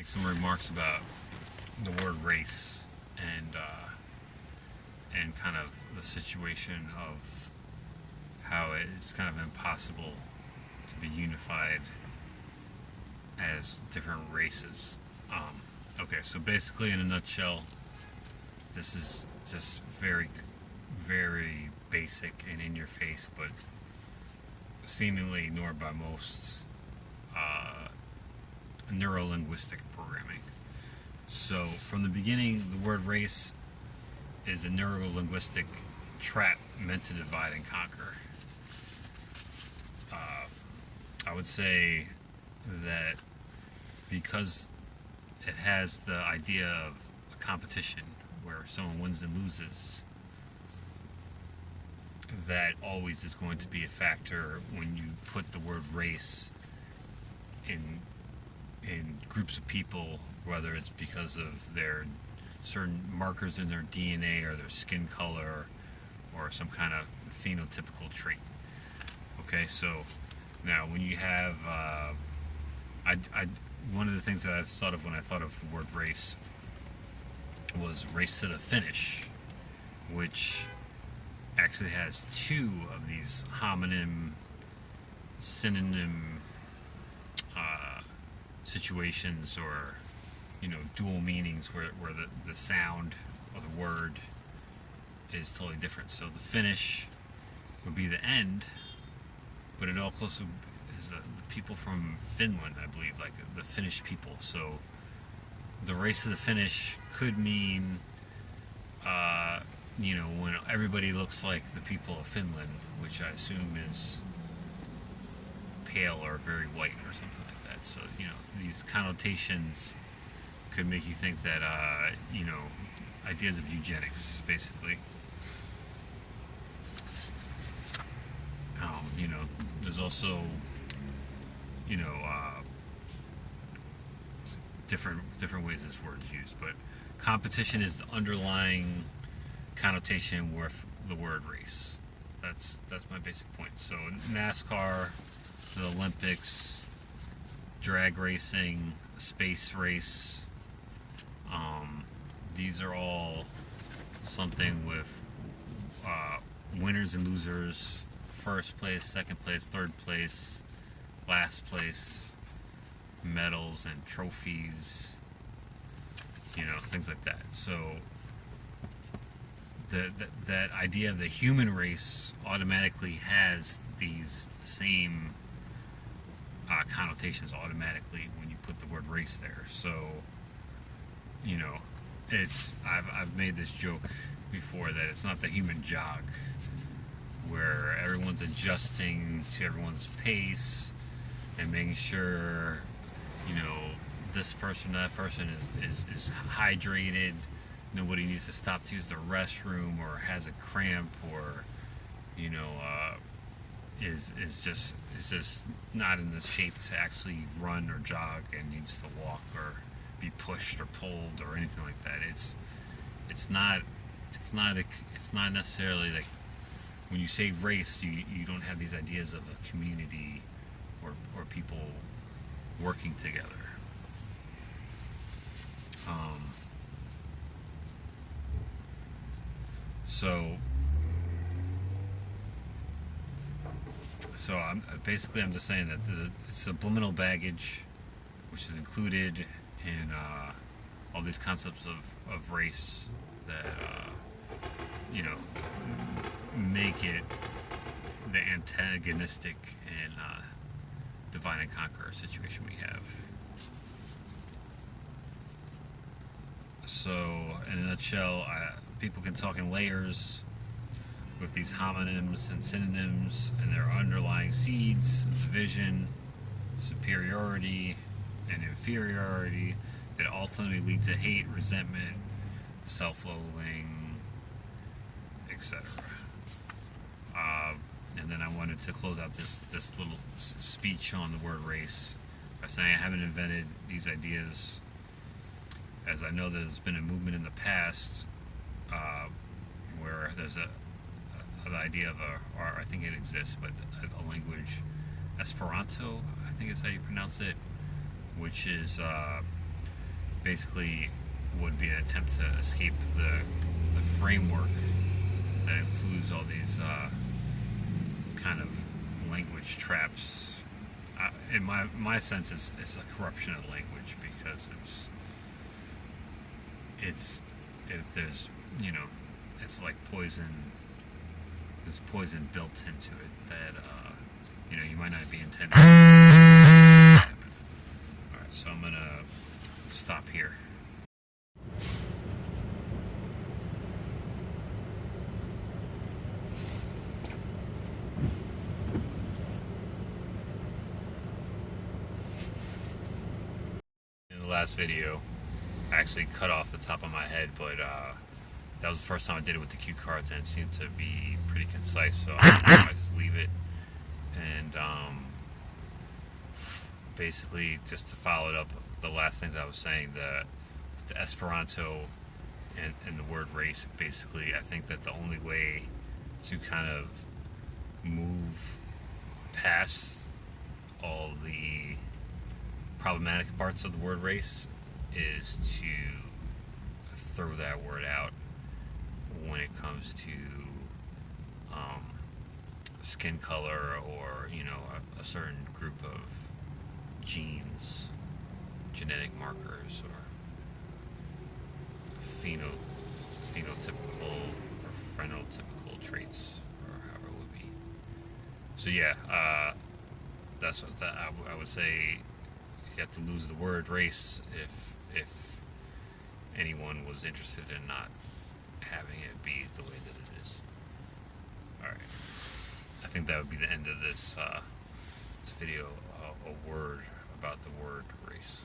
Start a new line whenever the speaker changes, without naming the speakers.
some remarks about the word race and kind of the situation of how it's kind of impossible to be unified as different races. Okay, so basically, in a nutshell, this is just very, very basic and in your face, but seemingly ignored by most neurolinguistic programming. So, from the beginning, the word race is a neurolinguistic trap meant to divide and conquer. I would say that because it has the idea of a competition where someone wins and loses, that always is going to be a factor when you put the word race in groups of people, whether it's because of their certain markers in their DNA or their skin color or some kind of phenotypical trait. Okay, so now when you have one of the things that I thought of when I thought of the word race was race to the finish, which actually has two of these homonym synonym situations, or dual meanings where the sound of the word is totally different. So the finish would be the end, but it also is the people from Finland, I believe, like the Finnish people. So the race to the finish could mean when everybody looks like the people of Finland, which I assume is pale or very white or something like that. So these connotations could make you think that ideas of eugenics, basically. There's also different ways this word is used, but competition is the underlying connotation with the word race. That's my basic point. So NASCAR, the Olympics, drag racing, space race, these are all something with winners and losers, first place, second place, third place, last place, medals and trophies, things like that. So that idea of the human race automatically has these same connotations automatically when you put the word race there. So I've made this joke before that it's not the human jog where everyone's adjusting to everyone's pace and making sure this person, that person is hydrated. Nobody needs to stop to use the restroom or has a cramp or is just not in the shape to actually run or jog and needs to walk or be pushed or pulled or anything like that. It's not necessarily like when you say race, you don't have these ideas of a community or people working together. So I'm just saying that the subliminal baggage, which is included in all these concepts of race, that make it the antagonistic and divide and conquer situation we have. So, in a nutshell, people can talk in layers with these homonyms and synonyms and their underlying seeds, division, superiority, and inferiority that ultimately lead to hate, resentment, self-loathing, etc. And then I wanted to close out this little speech on the word race by saying I haven't invented these ideas, as I know there's been a movement in the past where there's the idea of or I think it exists, but a language, Esperanto, I think is how you pronounce it, which is basically would be an attempt to escape the framework that includes all these kind of language traps. In my sense, it's a corruption of language, because there's, it's like poison. There's poison built into it that you might not be intending. All right, so I'm gonna stop here. In the last video, I actually cut off the top of my head, but that was the first time I did it with the cue cards, and it seemed to be pretty concise, so I just leave it. And basically, just to follow it up, the last things I was saying, the Esperanto and the word race, basically, I think that the only way to kind of move past all the problematic parts of the word race is to throw that word out when it comes to skin color, or a certain group of genes, genetic markers, or phenotypical or phenotypical traits, or however it would be. So yeah, that's what I would say. You have to lose the word race if anyone was interested in not having it be the way that it is. All right, I think that would be the end of this this video. A word about the word race.